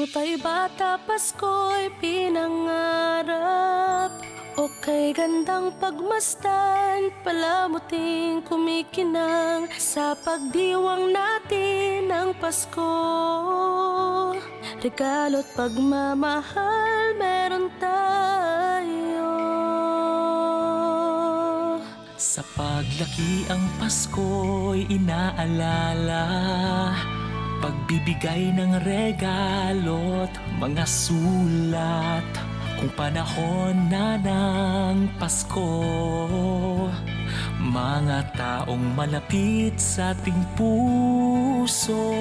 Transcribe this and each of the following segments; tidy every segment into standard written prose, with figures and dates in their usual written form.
Nung tayo'y bata, Pasko'y pinangarap. O kay gandang pagmasdan, palamuting kumikinang sa pagdiwang natin ng Pasko. Regalo't pagmamahal meron tayo. Sa paglaki ang Pasko'y inaalala, pagbibigay ng regalo't mga sulat. Kung panahon na ng Pasko, mga taong malapit sa ating puso.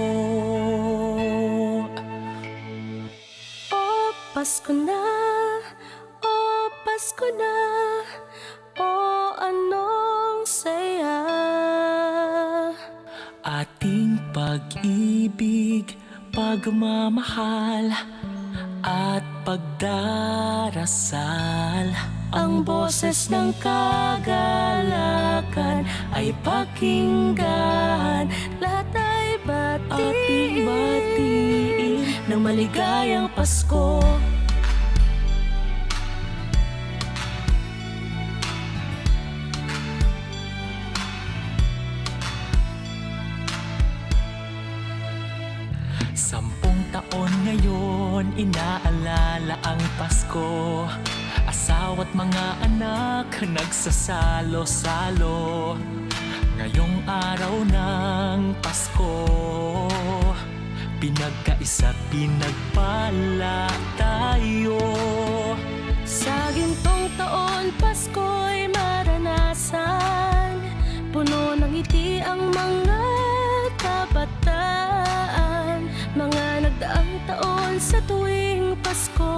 O Pasko na, o Pasko na, o anong saya. Ating pag-ibig, pagmamahal at pagdarasal. Ang boses ng kagalakan ay pakinggan. Lahat ay Ating batiin ng maligayang Pasko. Sampung taon ngayon, inaalala ang Pasko. Asawa't mga anak, nagsasalo-salo. Ngayong araw ng Pasko, pinagkaisa't pinagpala tayo. Sa gintong taon, Pasko'y maranasan. Puno ng ngiti ang mga kabataan. Mga nagdaang taon sa tuwing Pasko.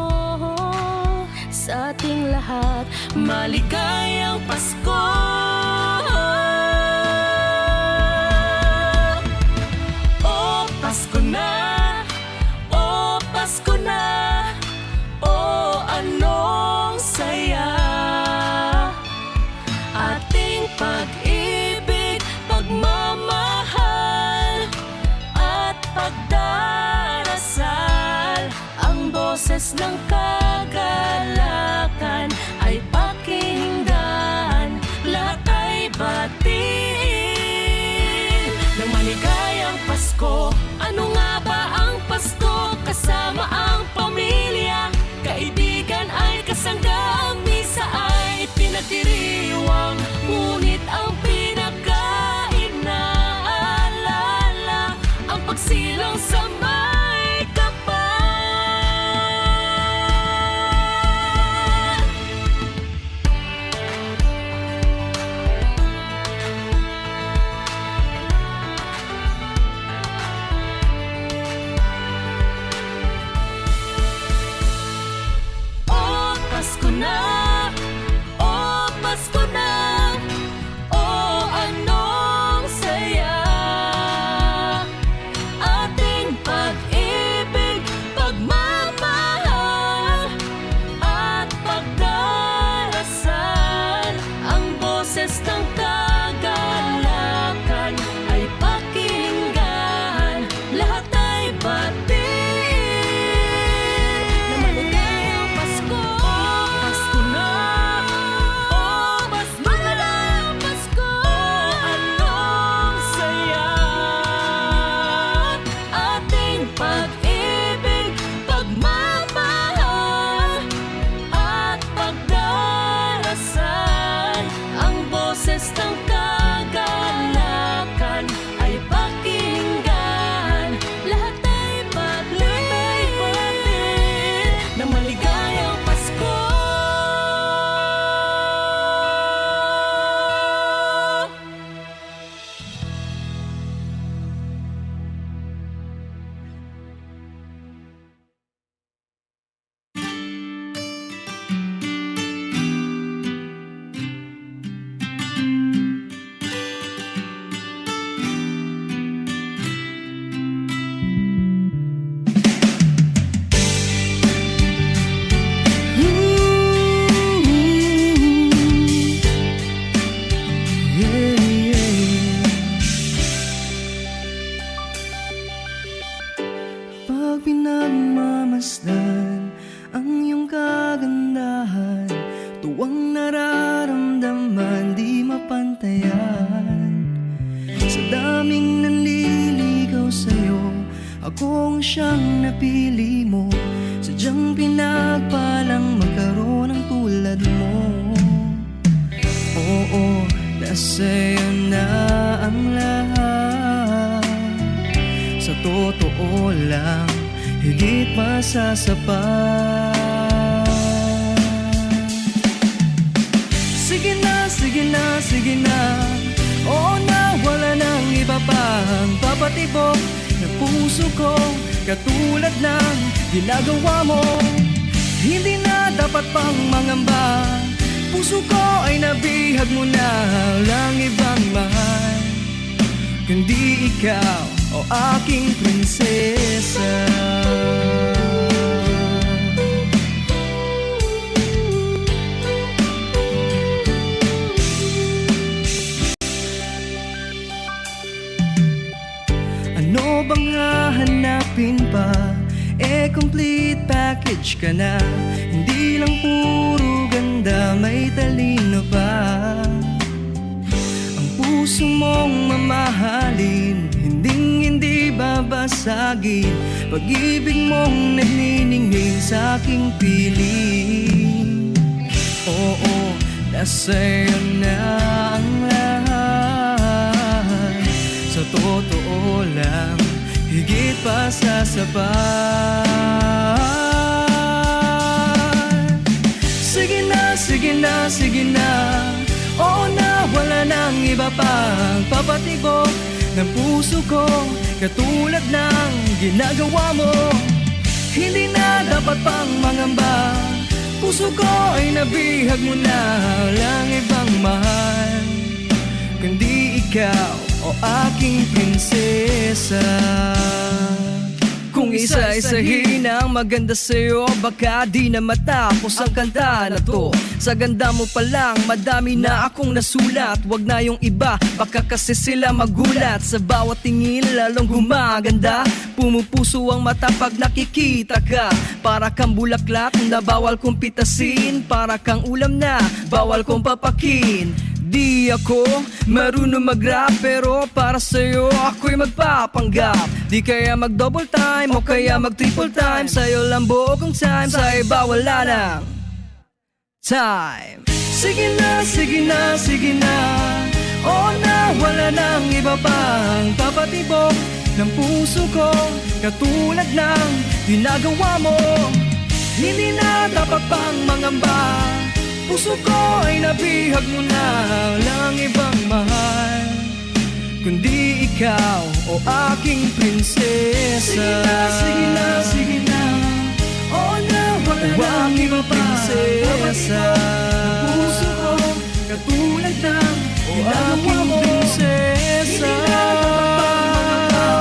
Sa ating lahat, maligayang Pasko. O Pasko na, o Pasko na, o anong saya. Ating pag-ibig, pagmamahal at pagdarasal. Ang boses ng kagalakan ay pakinggan. Lahat ay batiin ng maligayang Pasko. Ano nga ba ang Pasko? Kasama ang pamilya, kaibigan ay kasangga. Ang misa ay pinagdiriwang, ngunit ang pinaka-inaalala ang pagsilang sa may kapal. Akong siyang napili mo, sadyang pinagpalang magkaroon ng tulad mo. Oo, nasa'yo na ang lahat. Sa totoo lang, higit masasapat. Sige na, sige na, sige na. Oo na, wala nang iba pang papatibok ng puso ko, katulad ng ginagawa mo. Hindi na dapat pang mangamba, puso ko ay nabihag mo na. Walang ibang mahal kundi ikaw, o aking prinsesa. Ano bang hahanapin pa? Complete package ka na. Hindi lang puro ganda, may talino pa. Ang puso mong mamahalin, hindi babasagin. Pag-ibig mong nagniningning sa aking piling. Oo, nasa'yo na ang lahat. Sa totoo lang, higit pa sa sapat. Sige na, sige na, sige na. Oo na, wala nang iba pang papatibok ng puso ko, katulad ng ginagawa mo. Hindi na dapat pang mangamba, puso ko ay nabihag mo na. Walang ibang mahal kundi ikaw, o aking prinsesa. Kung isa-isahin ang maganda sa'yo, baka di na matapos ang kanta na to. Sa ganda mo pa lang, madami na akong nasulat. Wag na yung iba, baka kasi sila magulat. Sa bawat tingin lalong gumaganda, pumupuso ang mata pag nakikita ka. Para kang bulaklak na bawal kong pitasin, para kang ulam na bawal kong papakin. Di ako marunong mag-rap, pero para sa'yo ako'y magpapanggap. Di kaya mag-double time o kaya mag-triple time, sa'yo lang buong time, sa iba wala nang time. Sige na, sige na, sige na. Oo na, wala nang iba pang papatibok ng puso ko, katulad ng ginagawa mo. Hindi na dapat pang mangamba, puso ko ay nabihag mo na. Walang ibang mahal kundi ikaw, o aking prinsesa. Sige na, sige na, sige na. Oo na, wala nang iba pa prinsesa. Puso ko, katulad ng ginagawa mo. Prinsesa.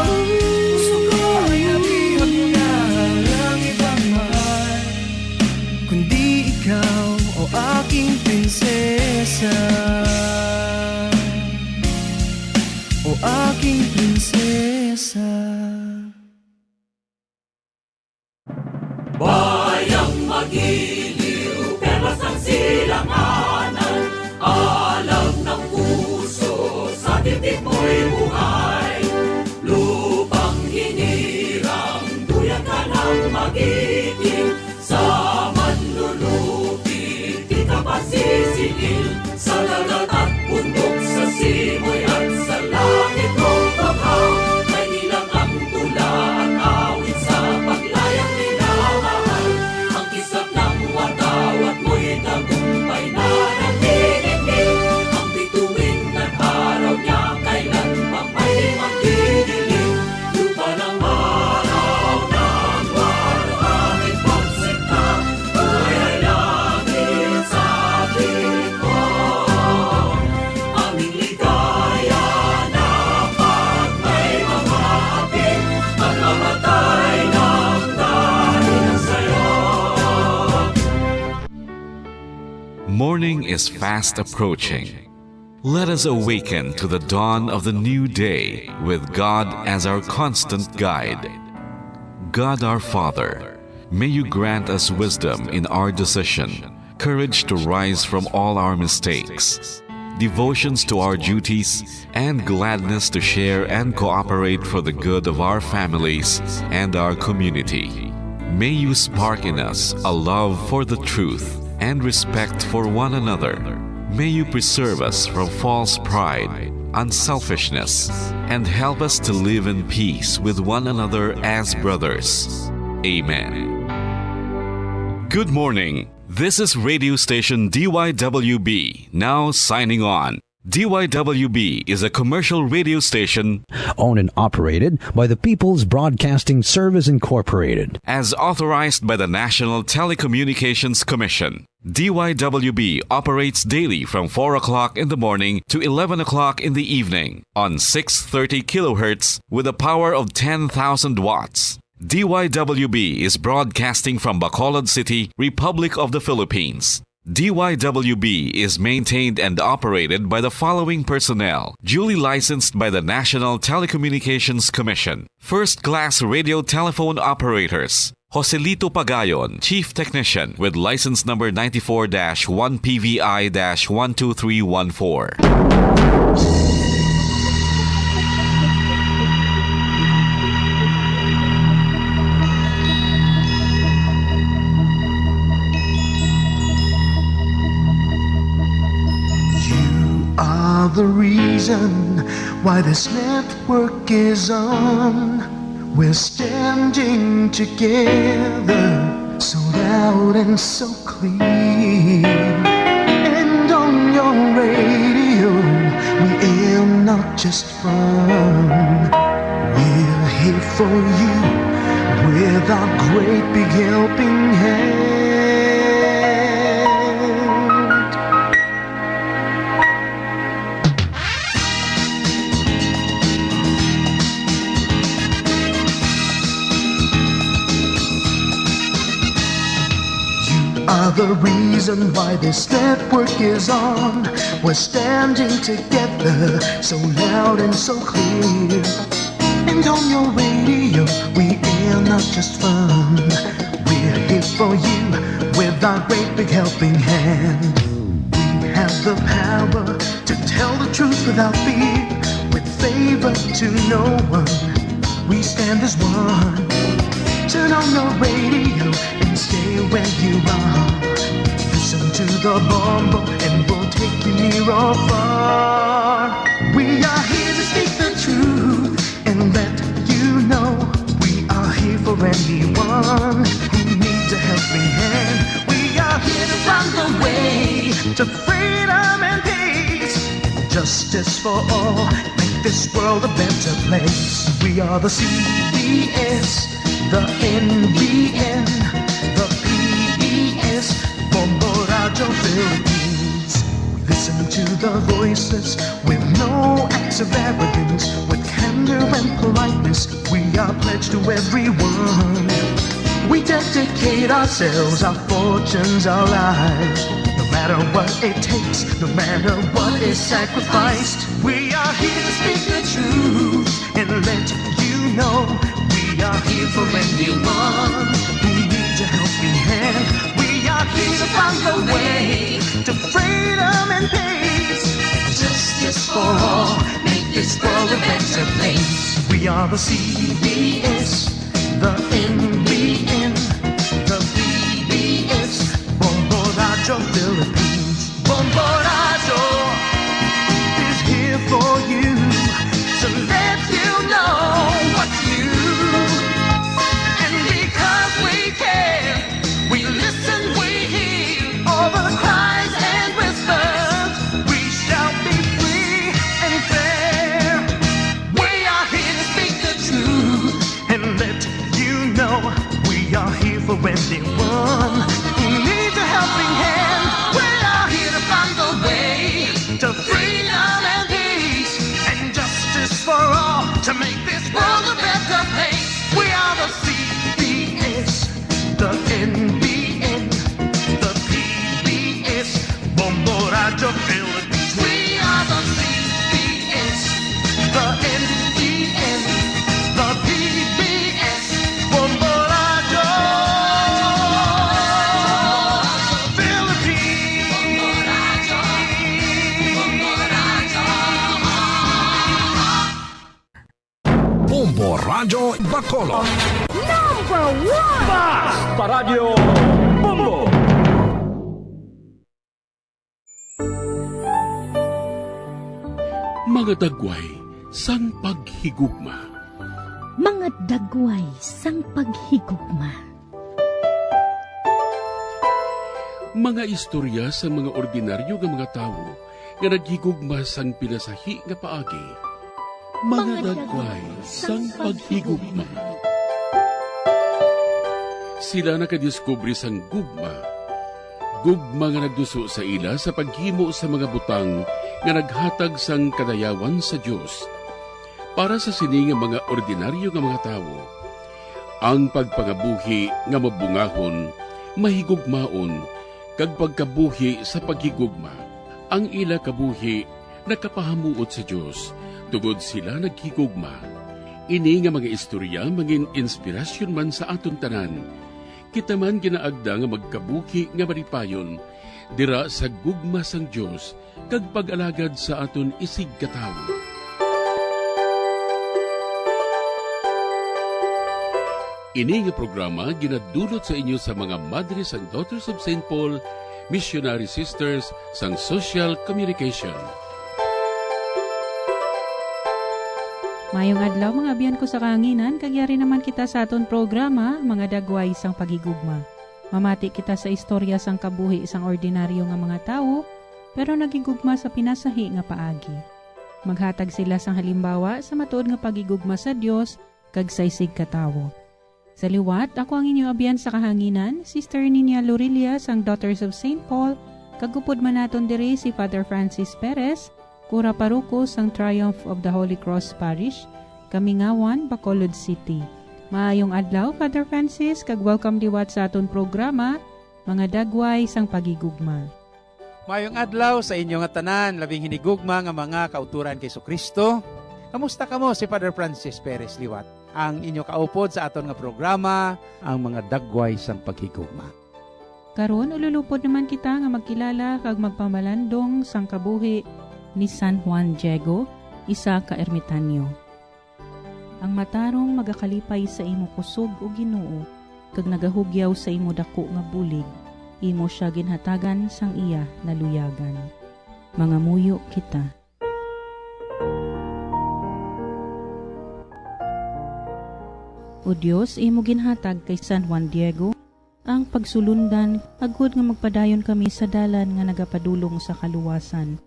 Puso ko ay nabihag mo na. Walang ibang mahal kundi ikaw, o aking prinsesa. O aking prinsesa. Bayang magiliw, perlas ng silanganan. Alam ng puso, sa titik mo'y buhay. Lupang hinirang, duyan ka ng magiting. Sa manlulupit, di ka pasisingil. Sa dagat at bundok, sa simoy at sa langit mong bakaw. May nilang ang tula at awit sa paglayang minamahal. Ang kisap ng wataw at mo'y tagumpay na nagniningil. Ang bituin at araw niya kailan pang may magdidilim. Lupa ng araw ng waro aming pagsikta. Buhay ay langit sa ating ko. Aming ligaya na pag may mamapit at mamatay ng dahil sa'yo. Morning is fast approaching. Let us awaken to the dawn of the new day with God as our constant guide. God our Father, may you grant us wisdom in our decision, courage to rise from all our mistakes, devotions to our duties, and gladness to share and cooperate for the good of our families and our community. May you spark in us a love for the truth and respect for one another. May you preserve us from false pride, unselfishness, and help us to live in peace with one another as brothers. Amen. Good morning. This is radio station DYWB, now signing on. DYWB is a commercial radio station owned and operated by the People's Broadcasting Service Incorporated. as authorized by the National Telecommunications Commission. DYWB operates daily from 4 o'clock in the morning to 11 o'clock in the evening on 630 kilohertz with a power of 10,000 watts. DYWB is broadcasting from Bacolod City, Republic of the Philippines. DYWB is maintained and operated by the following personnel, duly licensed by the National Telecommunications Commission. First-class radio telephone operators. Joselito Pagayon, Chief Technician with license number 94-1PVI-12314. Are the reason why this network is on. We're standing together, so loud and so clear. And on your radio, we air not just fun. We're here for you with our great big helping hand. Are the reason why this network is on. We're standing together, so loud and so clear. And on your radio, we air not just fun. We're here for you with our great big helping hand. We have the power to tell the truth without fear, with favor to no one. We stand as one. Turn on your radio and stay where you are. Listen to the bombo and we'll take you near or far. We are here to speak the truth and let you know. We are here for anyone who needs a helping hand. We are here to find the way to freedom and peace. Justice for all, make this world a better place. We are the CBS, the NBN, the PBS, Bombo Radio Philippines. We listen to the voices with no acts of arrogance. With candor and politeness, we are pledged to everyone. We dedicate ourselves, our fortunes, our lives. No matter what it takes, no matter what is sacrificed. We are here to speak the truth and let you know. We are here for anyone who needs a helping hand. We are here to find the way to freedom and peace. Justice for all, make this world a better place. We are the CBS, the NBN, the PBS, Bombo Radio Philippines. Bombo Radio is here for you to let you know what's new. We are Radyo Bacolod. Mga dagway, sang paghigugma. Mga dagway sang paghigugma. Mga istorya sa mga ordinaryo nga mga tawo nga naghigugma sang pinasahi nga paagi. Mga dagway sang paghigugma. Sila nakadiskubre sang gugma. Gugma nga nagduso sa ila sa paghimo sa mga butang nga naghatag sang kadayawan sa Dios. Para sa sini nga mga ordinaryo nga mga tawo, ang pagpangabuhi nga mabungahon, mahigugmaon, kag pagkabuhi sa paghigugma. Ang ila kabuhi nakapahamuot sa Dios, tungod sila naghigugma. Ini nga mga istorya mangin inspirasyon man sa aton tanan. Kita man ginaagda nga magkabuhi nga maripayon, dira sa gugma sang Dios, kag pag-alagad sa aton isig katawo. Ini nga programa ginadulot sa inyo sa mga Madres and Daughters of St. Paul, Missionary Sisters sang Social Communication. Mayong adlaw mga abyan ko sa kanginan, kagyari naman kita sa aton programa, mga dagway sang pagigugma. Mamati kita sa istorya sang kabuhi sang ordinaryo nga mga tao, pero nagigugma sa pinasahi nga paagi. Maghatag sila sang halimbawa sa matuod nga pagigugma sa Dios kag sa isig katawo. Sa liwat, ako ang inyong abyan sa kahanginan, Sister Nina Lorelia sang Daughters of St. Paul, kagupod man naton diri si Father Francis Perez, Kura Paruko sang Triumph of the Holy Cross Parish, Kamingawan, Bacolod City. Maayong adlaw, Father Francis, kag welcome liwat sa aton programa, mga dagway sang pagigugma. Mayong adlaw sa inyong tanan, labing hinigugma nga mga kauturan kay Kristo. Kamusta kamo si Father Francis Perez liwat? Ang inyo kaupod sa aton nga programa, ang mga dagway sang paghigugma. Karon ululupod naman kita nga magkilala kag magpamalandong sang kabuhi ni San Juan Diego, isa ka ermitanyo. Ang matarong magakalipay sa imo kusog o Ginoo, kag nagahugyaw sa imo dako nga bulig, imo siya ginhatagan sang iya naluyagan. Mga muyo kita. O Diyos, imo ginhatag kay San Juan Diego, ang pagsulundan, agud nga magpadayon kami sa dalan nga nagapadulong sa kaluwasan.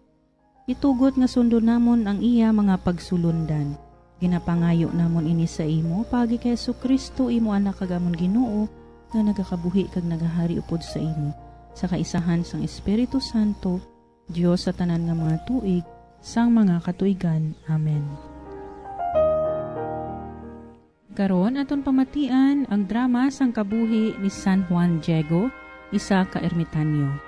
Itugot nga sundo namon ang iya mga pagsulundan. Ginapangayo namon ini sa imo, pagi kay Jesucristo, imo anak kagamon Ginoo, nga nagakabuhi kag nagahari upod sa imo. Sa kaisahan sang Espiritu Santo, Dios sa tanan nga mga tuig, sang mga katuigan. Amen. Karon aton pamatian ang drama sang kabuhi ni San Juan Diego, isa ka ermitanyo.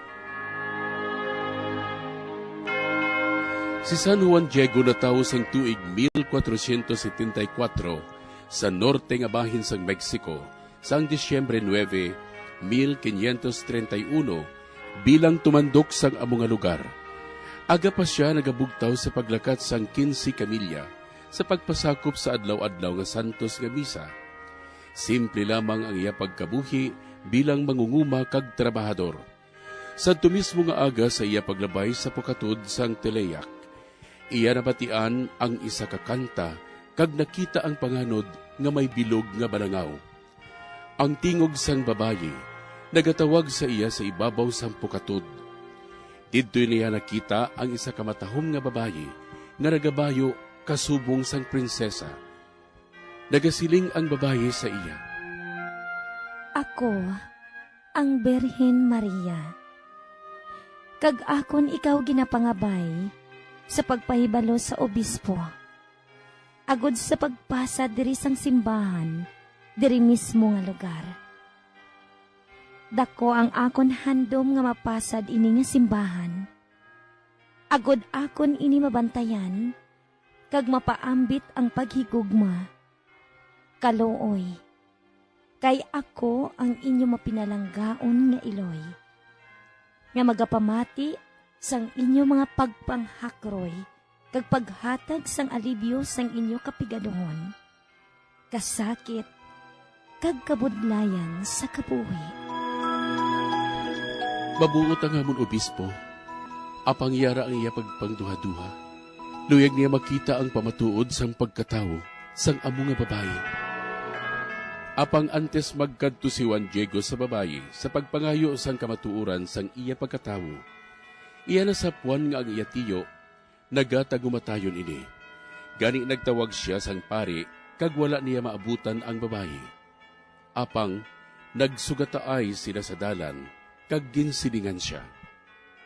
Si San Juan Diego natawo sang tuig 1474 sa norte nga bahin sang Mexico sang Disyembre 9, 1531 bilang tumandok sang amo nga lugar. Aga pa siya nagabugtaw sa paglakat sang 15 kamilya sa pagpasakop sa adlaw-adlaw nga santos nga misa. Simple lamang ang iya pagkabuhi bilang mangunguma kag trabahador. Sadto mismo nga aga sa iya paglabay sa pukatud sang Teleyak, iya nabatian ang isa ka kanta kag nakita ang panganod nga may bilog nga balangaw. Ang tingog sang babayi nagatawag sa iya sa ibabaw sang pukatud. Didtoy niya nakita ang isa ka matahom nga babayi nga nagabayo kasubong sang prinsesa. Nagasiling ang babae sa iya. Ako, ang Birhen Maria. Kag akon ikaw ginapangabay sa pagpahibalo sa obispo. Agod sa pagpasa diri sang simbahan, diri mismo nga lugar. Dako ang akon handom nga mapasad ini nga simbahan. Agod akon ini mabantayan, kag mapaambit ang paghigugma. Kalooy, kay ako ang inyo mapinalanggaon nga iloy, nga magapamati sang inyo mga pagpanghakroy, kag paghatag sang alibyo sang inyo kapigadohon. kasakit, kag kabudlayan sa kabuhi. Mabuot ang amon obispo, apang yara ang iya pagpangduha-duha. Luyag niya makita ang pamatuod sang pagkatao sang amo nga babayi. Apang antes magkadto si Juan Diego sa babayi sa pagpangayo sang kamatuoran sang iya pagkatao, iya nasapuan nga ang iya tiyo, nagatagumatayon ini. Gani nagtawag siya sang pari, kag wala niya maabutan ang babayi. Apang nagsugataay sila sa dalan, kag ginsilingan siya.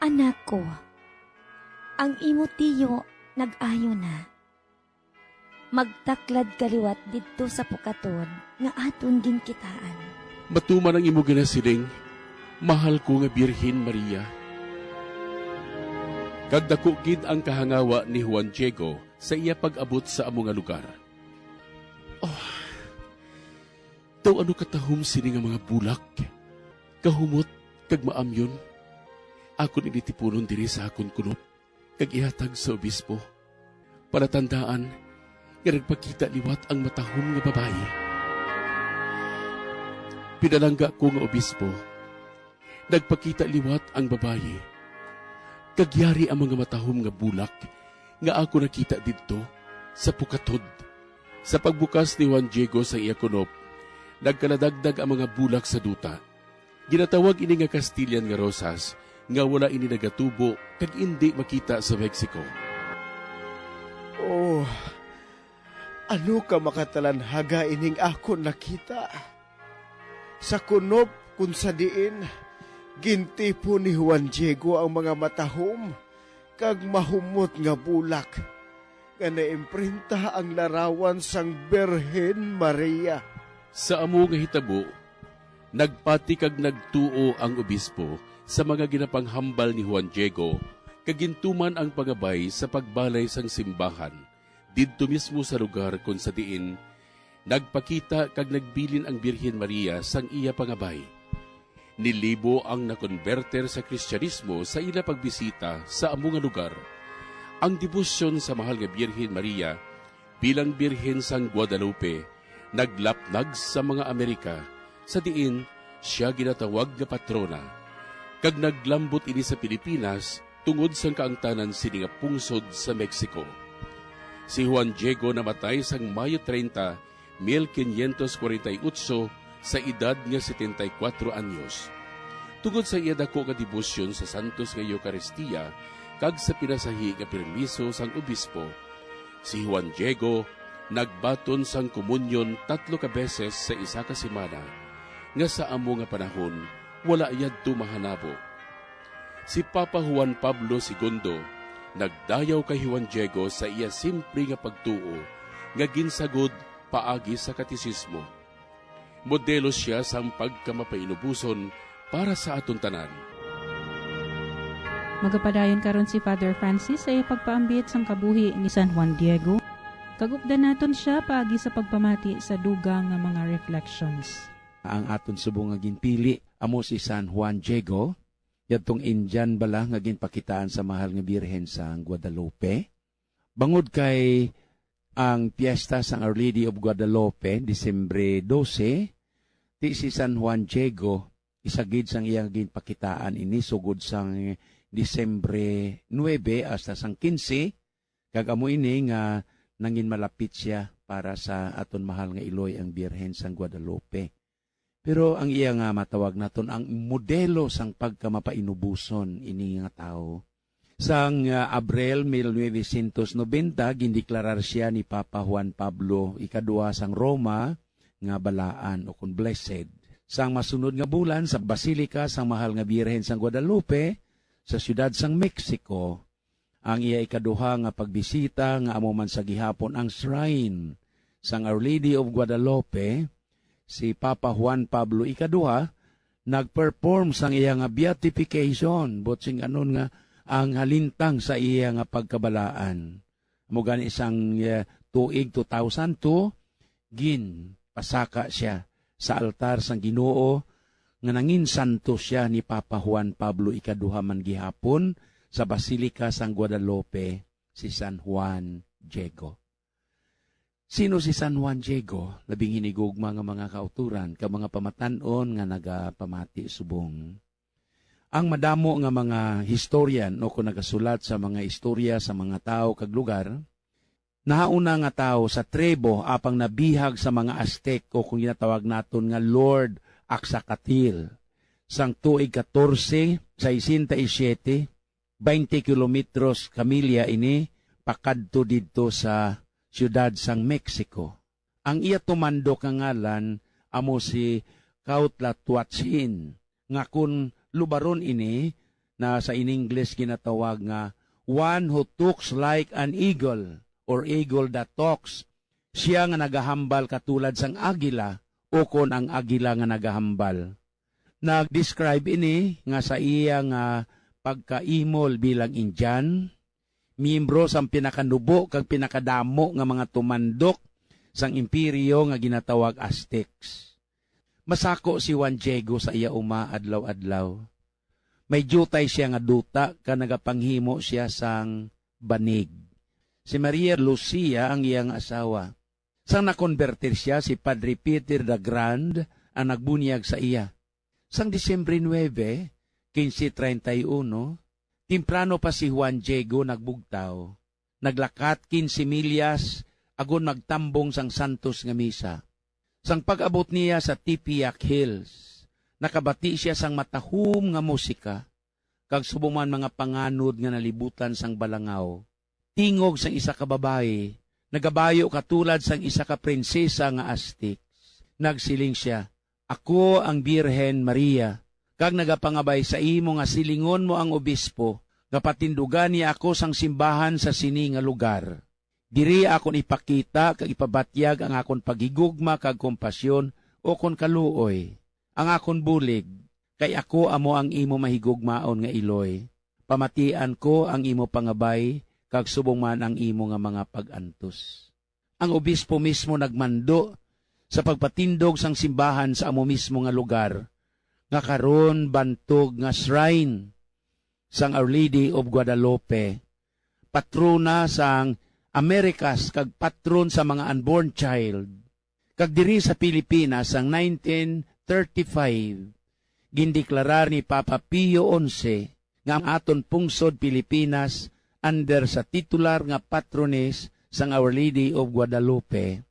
Anak ko, ang imo tiyo nag-ayo na. Magtaklad kaliwat didto sa pukatod nga aton ginkitaan. Matuman ang imo ginasiling, mahal ko nga Birhen Maria. Kagdako gid ang kahangawa ni Juan Diego sa iya pag-abot sa amo nga lugar. Oh, daw ano katahom sini nga mga bulak, kahumot kag maamyon. Akon initipunon diri sa akon kunop, kag ihatag sa obispo. Para tandaan, nga nagpakita liwat ang matahom nga babayi. Pinalangga ko nga obispo, nagpakita liwat ang babayi. Kagyari ang mga matahom nga bulak nga ako nakita didto sa pukatod. Sa pagbukas ni Juan Diego sa iya kunop, nagkaladagdag ang mga bulak sa duta. Ginatawag ini nga Castilian nga rosas nga wala ini nagatubo kag hindi makita sa Mexico. Oh, ano ka makatalanhaga ining ako nakita? Sa kunop kung sa diin, gintipo ni Juan Diego ang mga matahom, kag mahumot nga bulak, nga naimprinta ang larawan sang Birhen Maria. Sa amo nga hitabo, nagpati kag nagtuo ang obispo sa mga ginapanghambal ni Juan Diego, kagintuman ang pagabay sa pagbalay sang simbahan, didto mismo sa lugar kung sa diin, nagpakita kag nagbilin ang Birhen Maria sang iya pangabay. Nilibo ang nakonverter sa Kristyanismo sa ila pagbisita sa amo nga lugar. Ang debosyon sa mahal nga Birhen Maria bilang Birhen sang Guadalupe naglapnag sa mga Amerika, sa diin siya ginatawag nga patrona. Kag naglambot ini sa Pilipinas tungod sang kaangtanan sini nga pungsod sa Mexico. Si Juan Diego namatay sang Mayo 30, 1548 sa edad nga 74 anyos. Tungod sa iya dako nga debosyon sa Santos nga Eucharistia kag sa pinasahi nga permiso sang obispo, si Juan Diego nagbaton sang komunyon 3 ka beses sa isa ka semana, nga sa amo nga panahon wala yadto mahanabo. Si Papa Juan Pablo II nagdayaw kay Juan Diego sa iya simple nga pagtuo nga ginsagod paagi sa katisismo. Modelo siya sang pagkamapainubuson para sa aton tanan. Magapadayon karon si Father Francis sa pagpaambit sang kabuhi ni San Juan Diego. Kagupdan naton siya paagi sa pagpamati sa dugang nga mga reflections. Ang aton subong nga ginpili amo si San Juan Diego, yadtong Indian bala nga ginpakitaan sa mahal nga Birhen sa Guadalupe. Bangod kay ang piyesta sang Our Lady of Guadalupe, Disyembre 12, ti si San Juan Diego isagid sang iyang ginpakitaan ini sugod sang Disyembre 9 hasta sang 15, kag amo ini nga nangin malapit siya para sa aton mahal nga Iloy ang Birhen sang Guadalupe. Pero ang iya nga matawag naton ang modelo sang pagkamapainubuson ini nga tao. Sang Abril 1990 gindeklarar siya ni Papa Juan Pablo II sang Roma nga balaan o kun blessed. Sang masunod nga bulan sa Basilika sang mahal nga Birhen sang Guadalupe sa siyudad sang Mexico, ang iya ikaduha nga pagbisita nga amo man sa gihapon ang shrine sang Our Lady of Guadalupe, si Papa Juan Pablo II nagperform sang iya nga beatification, botsing anon nga ang halintang sa iya nga pagkabalaan. Amo gani isang tuig 2002 gin pasaka siya sa altar sang Ginoo nga nangin santo siya ni Papa Juan Pablo II man gihapon sa Basilika sang Guadalupe, si San Juan Diego. Sino si San Juan Diego? Labing hinigugma nga mga kauturan, ka mga pamatanon nga nagapamati subong. Ang madamo nga mga historian o kung nagasulat sa mga istorya sa mga tao kag lugar, nahauna nga tao sa tribo apang nabihag sa mga Aztec o kung ginatawag naton nga Lord Axacatil. Sang tuig 14, 67, 20 kilometros kamilya ini, pakadto dito sa siyudad sang Mexico. Ang iya tumandok nga ngalan amo si Cuauhtlahuatzin, nga kun lubaron ini na sa in English ginatawag nga one who talks like an eagle or eagle that talks. Siya nga nagahambal katulad sang agila o kon ang agila nga nagahambal. Nag-describe ini nga sa iya nga pagkaimol bilang Indian, miyembro sang pinakanubo kag pinakadamo nga mga tumandok sang imperyo nga ginatawag Aztecs. Masako si Juan Diego sa iya uma adlaw-adlaw. May jutay siya nga duta ka nagapanghimo siya sang banig. Si Maria Lucia ang iyang asawa. Sang nakonvertir siya, si Padre Peter the Grand ang nagbunyag sa iya. Sang Disyembre 9, 1531, timprano pa si Juan Diego nagbugtaw. Naglakat 15 milyas agon magtambong sang Santos nga misa. Sang pag-abot niya sa Tepeyac Hills, nakabati siya sang matahum nga musika, kag subuman mga panganod nga nalibutan sang balangaw. Tingog sang isa ka babae, nagabayo katulad sang isa ka prinsesa nga Aztec. Nagsiling siya, "Ako ang Birhen Maria, kag nagapangabay sa imo nga silingon mo ang obispo, gapatindugan niya ako sang simbahan sa sini nga lugar. Diri akon ipakita kag ipabatyag ang akon pagigugma kag kompasyon o kon kaluoy. Ang akon bulig, kay ako amo ang imo mahigugmaon nga iloy. Pamatian ko ang imo pangabay, kag subong man ang imo nga mga pag-antos." Ang obispo mismo nagmando sa pagpatindog sang simbahan sa amo mismo nga lugar, nga karon bantog nga shrine sang Our Lady of Guadalupe, patrona sang Amerikas kag patron sa mga unborn child. Kag diri sa Pilipinas sang 1935, gindeklarar ni Papa Pio XI nga ang aton pungsod Pilipinas under sa titular nga patrones sang Our Lady of Guadalupe.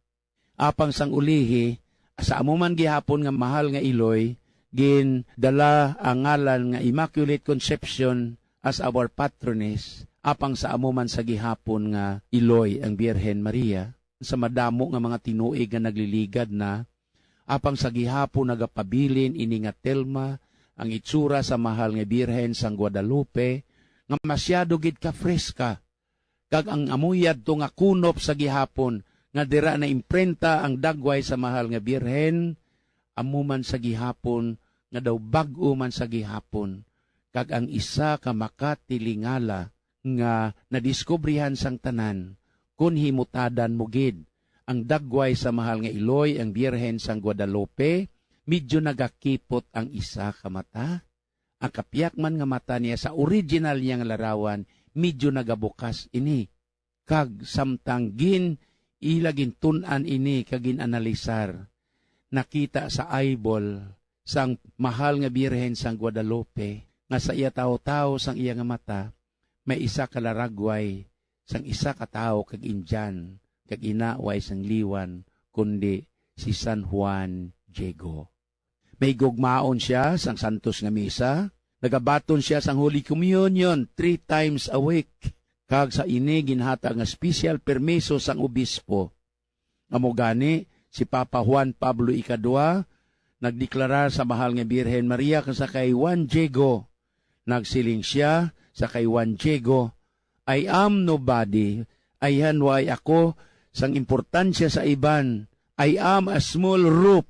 Apang sang ulihi, sa amuman gihapon nga mahal nga iloy, gin dala ang ngalan nga Immaculate Conception as our patroness, apang sa amuman sa gihapon nga iloy ang Birhen Maria, sa madamo nga mga tinuig nga nagliligad na, apang sa gihapon nagapabilin ini nga telma, ang itsura sa mahal nga Birhen sang Guadalupe, nga masyado gid ka freska, kag ang amuyad to nga kunop sa gihapon, nga dira na imprenta ang dagway sa mahal nga Birhen, amuman sa gihapon, nga daw bag-o man sa gihapon, kag ang isa ka makatilingala, nga nadiskubrihan sang tanan, kun himutadan mo gid, ang dagway sa mahal nga iloy, ang Birhen sang Guadalupe, medyo nagakipot ang isa ka mata. Ang kapiyak man nga mata niya sa original niyang larawan, medyo nagabukas ini. Kag samtang ilagin tunan ini kagin analisar. Nakita sa eyeball sang mahal nga Birhen sang Guadalupe, nga sa iya tao-tao sang iya nga mata, may isa ka laragway sang isa ka tao kag Indian, kag inaway sang liwan, kundi si San Juan Diego. May gugmaon siya sang Santos nga misa, nagabaton siya sang Holy Communion 3 times a week, kag sa ini ginhata nga special permiso sang obispo. Amo gani si Papa Juan Pablo II nagdeklarar sa mahal nga Birhen Maria sa kay Juan Diego. Nagsiling siya sa kay Juan Diego, "I am nobody, ayan why ako sang importansya sa iban. I am a small rope,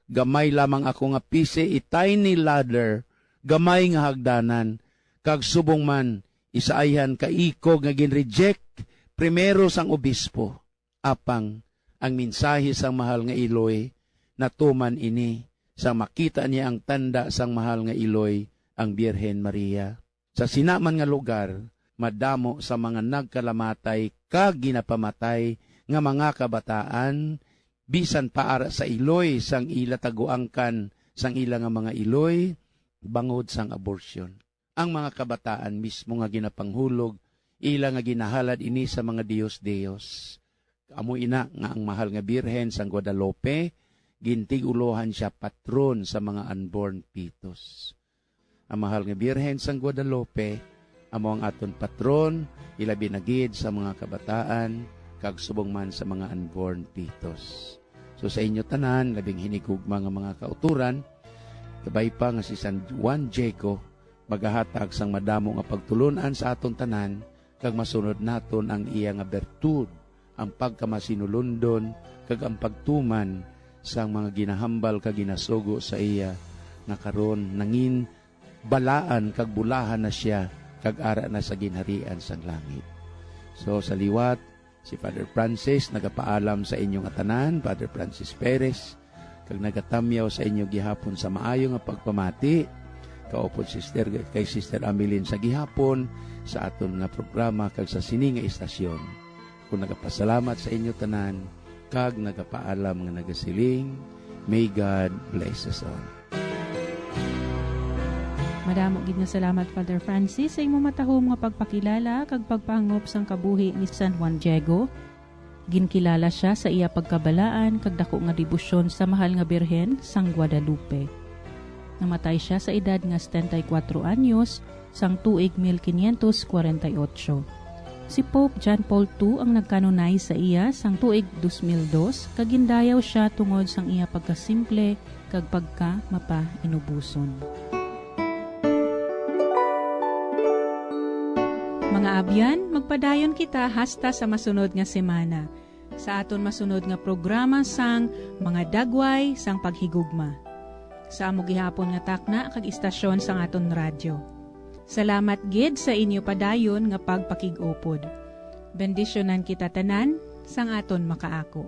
gamay lamang ako nga pise, a tiny ladder, gamay nga hagdanan, kag subong man, isaayan kaikog nga ginreject, primero sang obispo, apang ang mensahe sang mahal nga iloy, natuman ini, sang makita niya ang tanda sang mahal nga iloy, ang Birhen Maria. Sa sinaman nga lugar, madamo sa mga nagkalamatay kag ginapamatay nga mga kabataan bisan paara sa iloy sang ila taguangkan sang ila nga mga iloy bangod sang abortion. Ang mga kabataan mismo nga ginapanghulog ila nga ginahalad ini sa mga Diyos. Amo ina nga ang mahal nga Birhen sang Guadalupe gintig-ulohan siya patron sa mga unborn fetus. Ang mahal nga Birhen sang Guadalupe amo ang aton patron, ilabi na gid sa mga kabataan kag subong man sa mga unborn fetus. So sa inyo tanan, labing hinigugma nga mga kauturan, kabay pa nga si San Juan Diego magahatag sang madamo nga pagtulunan sa aton tanan kag masunod naton ang iya nga bertud, ang pagkamasinulundon kag ang pagtuman sang mga ginahambal kag ginasugo sa iya nga karon nangin balaan kag bulahan na siya kag ara na sa ginharian sang langit. So sa liwat si Father Francis nagapaalam sa inyong atanan, Father Francis Perez, kag nagatamyaw sa inyo gihapon sa maayo nga pagpamati, kaupod kay Sister Ameline sa gihapon, sa aton nga programa, kag sa sini nga istasyon. Kung nagapasalamat sa inyo tanan, kag nagapaalam nga nagasiling, may God bless us all. Madamo gid nga salamat Father Francis sa imong matahom nga pagpakilala kag pagpangop sang kabuhi ni San Juan Diego. Ginkilala siya sa iya pagkabalaan kag dako nga debosyon sa mahal nga Birhen sang Guadalupe. Namatay siya sa edad nga 74 anyos sang tuig 1548. Si Pope John Paul II ang nagkanonay sa iya sang tuig 2002 kag gindayaw siya tungod sang iya pagkasimple kag pagka mapainubuson. Mga abyan, magpadayon kita hasta sa masunod nga semana. Sa aton masunod nga programa sang mga dagway sang paghigugma. Sa amo gihapon nga takna kag istasyon sang aton radyo. Salamat gid sa inyo padayon nga pagpakig-upod. Bendisyonan kita tanan sang aton makaako.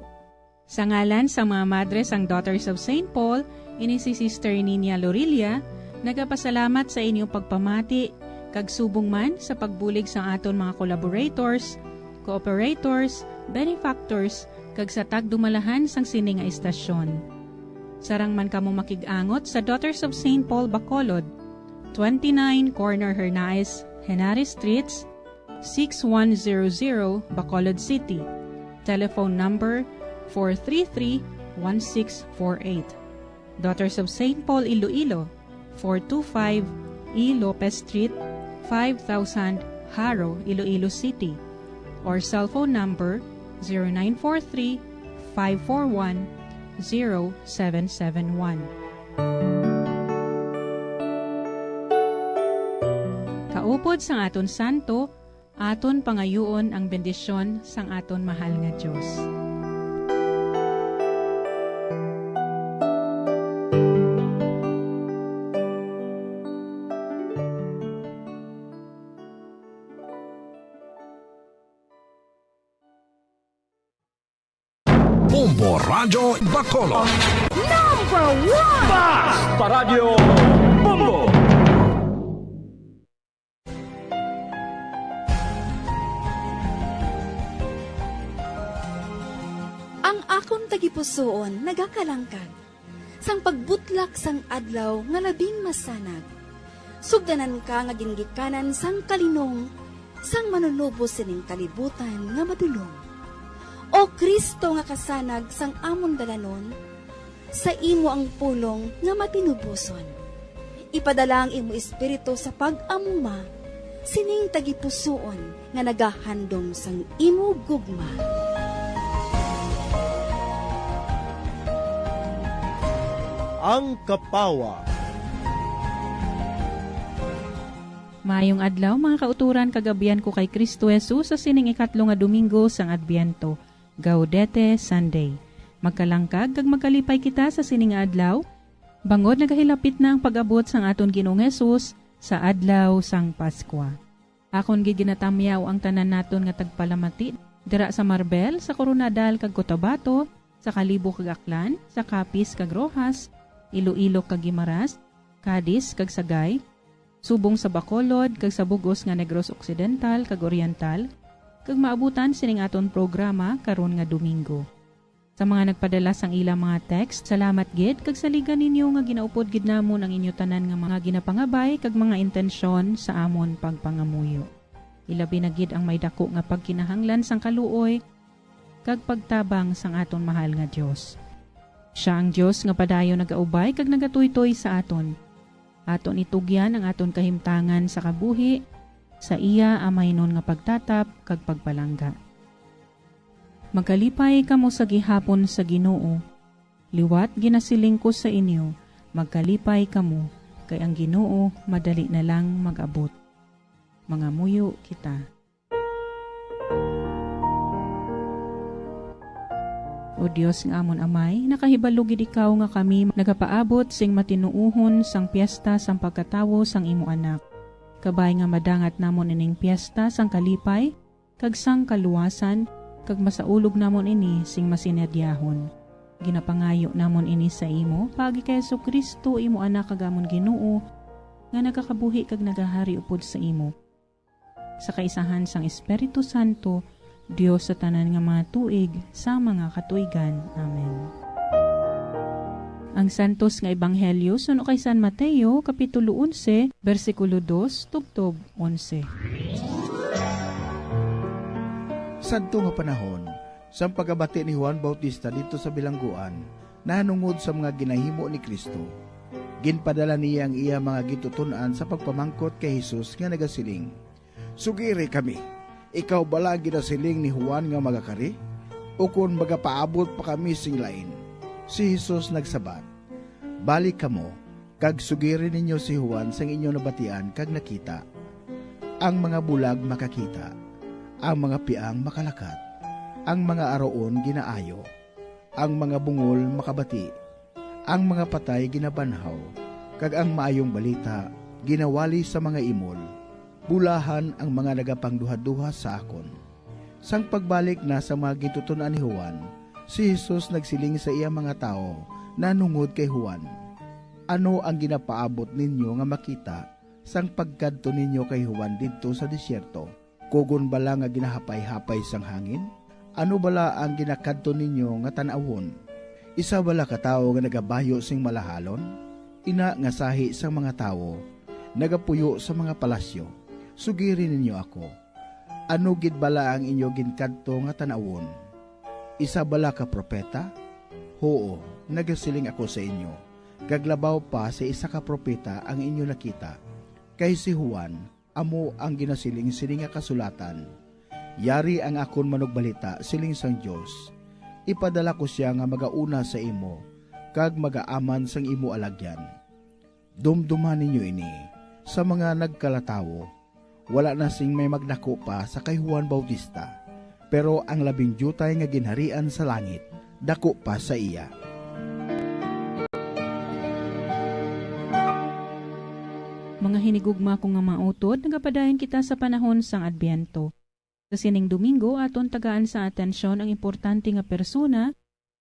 Sa ngalan sang mga madre sang Daughters of St. Paul, ini si Sister Nina Lorilla, nagapasalamat sa inyong pagpamati kag subong man sa pagbulig sa aton mga collaborators, cooperators, benefactors, kag sa tagdumalahan sang sini nga istasyon. Sarang man kamo makig-angot sa Daughters of St. Paul, Bacolod, 29 Corner Hernaez, Henares Streets, 6100 Bacolod City. Telephone number 433-1648. Daughters of St. Paul, Iloilo, 425 E. Lopez Street, 5000 Haro, Iloilo City, or cellphone number 0943-541-0771. Kaupod sang aton santo, aton pangayuon ang bendisyon sang aton mahal nga Diyos. Bombo Radio Bacolod. Number 1! Bas Paradio Bombo. Ang akon tagipusoon nagakalangkag sang pagbutlak sang adlaw nga labing masanag. Sugdanan ka nga ginggikanan sang kalinong sang manunubos sining kalibutan nga madulong. O Kristo nga kasanag sang amon dalanon, sa imo ang pulong nga matinubuson. Ipadala ang imo espiritu sa pag-amuma, sining tagipusoon nga nagahandom sang imo gugma. Ang Kapawa. Mayong adlaw mga kauturan kagabihan ko kay Kristo Jesus sa sining ikatlo nga Domingo sang Adbiento. Gaudete Sunday. Magkalangkag kag magkalipay kita sa sining adlaw. Bangod nagahilapit na ang pag-abot sang aton Ginoong Hesus sa adlaw sang Paskwa. Akon gid ginatamyaw ang tanan naton nga tagpalamati dira sa Marbel, sa Coronadal kag Cotabato, sa Kalibo kag Aklan, sa Capiz kag Rojas, Iloilo kag Guimaras, Cadiz kag Sagay, subong sa Bacolod kag sa bugos nga Negros Occidental kag Oriental, kag maabutan sining aton programa karon nga Domingo. Sa mga nagpadala sang ilang mga text, salamat gid kag saligan ninyo nga ginaupod gid namon ang inyo tanan nga mga ginapangabay kag mga intensyon sa amon pagpangamuyo. Ilabi na gid ang may dako nga pagkinahanglan sang kaluoy kag pagtabang sang aton mahal nga Dios. Siya ang Dios nga padayon nagaubay kag nagatuytoy sa aton. Aton itugyan ang aton kahimtangan sa kabuhi, sa iya amay nun nga pagtatap kag pagpalangga. Magkalipay kamo sa gihapon sa Ginoo. Liwat ginasiling ko sa inyo, magkalipay kamo, kay ang Ginoo madali na lang mag-abot. Mga muyo kita. O Dios nga amon amay, nakahibalugid ikaw nga kami nagapaabot sing matinuuhon sang piyesta sang pagkatawo sang imo anak. Kabay nga madangat namon ining piyesta sang kalipay, kag sang kaluwasan, kag masaulog namon ini sing masinedyahon. Ginapangayo namon ini sa imo, pagi kay Jesucristo imo anak kag amon Ginoo, nga nagakabuhi kag nagahari upod sa imo. Sa kaisahan sang Espiritu Santo, Dios sa tanan nga mga tuig, sa mga katuigan. Amen. Ang santos nga ebanghelyo suno kay San Mateo, Kapitulo 11, versikulo 2, tubtob 11. Sadto nga panahon, sa pagkabati ni Juan Bautista dito sa bilangguan, nahanungod sa mga ginahimo ni Kristo. Ginpadala niya ang iya mga gitutunan sa pagpamangkot kay Jesus nga nagasiling, "Sugiri kami, ikaw bala ginasiling ni Juan nga magakari? O kung magapaabot pa kami sing lain?" Si Jesus nagsabat, "Balik kamo, kag sugiri ninyo si Juan sang inyo nabatian kag nakita. Ang mga bulag makakita, ang mga piang makalakat, ang mga aroon ginaayo, ang mga bungol makabati, ang mga patay ginabanhaw, kag ang maayong balita ginawali sa mga imol. Bulahan ang mga nagapangduha-duha sa akon." Sang pagbalik na sa mga gitutunan ni Juan, si Jesus nagsiling sa iya mga tao na nungod kay Juan, "Ano ang ginapaabot ninyo nga makita sang pagkadto ninyo kay Juan didto sa disyerto? Kugon bala nga ginahapay-hapay sang hangin? Ano bala ang ginakadto ninyo nga tan-awon? Isa bala ka tawo nga nagabayo sing malahalon? Ina nga sahi sang mga tawo, nagapuyo sa mga palasyo. Sugiri ninyo ako, ano gid bala ang inyo ginkadto nga tan-awon? Isa bala ka propeta? Oo, nagasiling ako sa inyo, gaglabaw pa sa isa ka propeta ang inyo nakita. Kay si Juan, amo ang ginasiling-siling nga kasulatan. Yari ang akon manugbalita siling sang Dios. Ipadala ko siya nga magauna sa imo, kag magaaman sang imo alagyan. Dumduman ninyo ini, sa mga nagkalatawo, wala na sing may magdako pa sa kay Juan Bautista, pero ang 12 nga ginharian sa langit, dako pa sa iya. Mga hinigugma kong nga mautod, nagapadayon kita sa panahon sang Adbyento. Sa sining Domingo, aton tagaan sa atensyon ang importante nga persona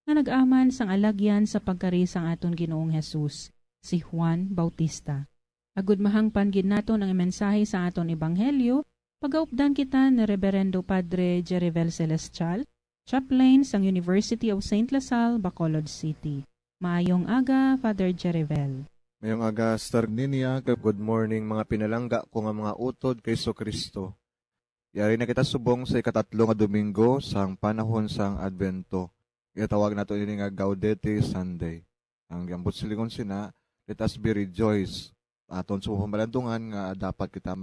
nga nag-aman sang alagyan sa pagkari sang aton Ginoong Hesus, si Juan Bautista. Agud mahangpan gid naton ang mensahe sa aton ebanghelyo, pagaupdan kita ni Reverendo Padre Jerivel Celestial, chaplain sang University of St. Lasal, Bacolod City. Maayong aga, Father Jerivel. Mayong aga, Star Ninia, good morning mga pinalangga ko nga mga utod kay Kristo. Yari na kita subong sa ikatatlo nga Domingo sang panahon sang Advento. Itawag nato ini nga Gaudete Sunday. Ang gambot silingon sina, let us be rejoice. Aton sa pamalandungan nga dapat kita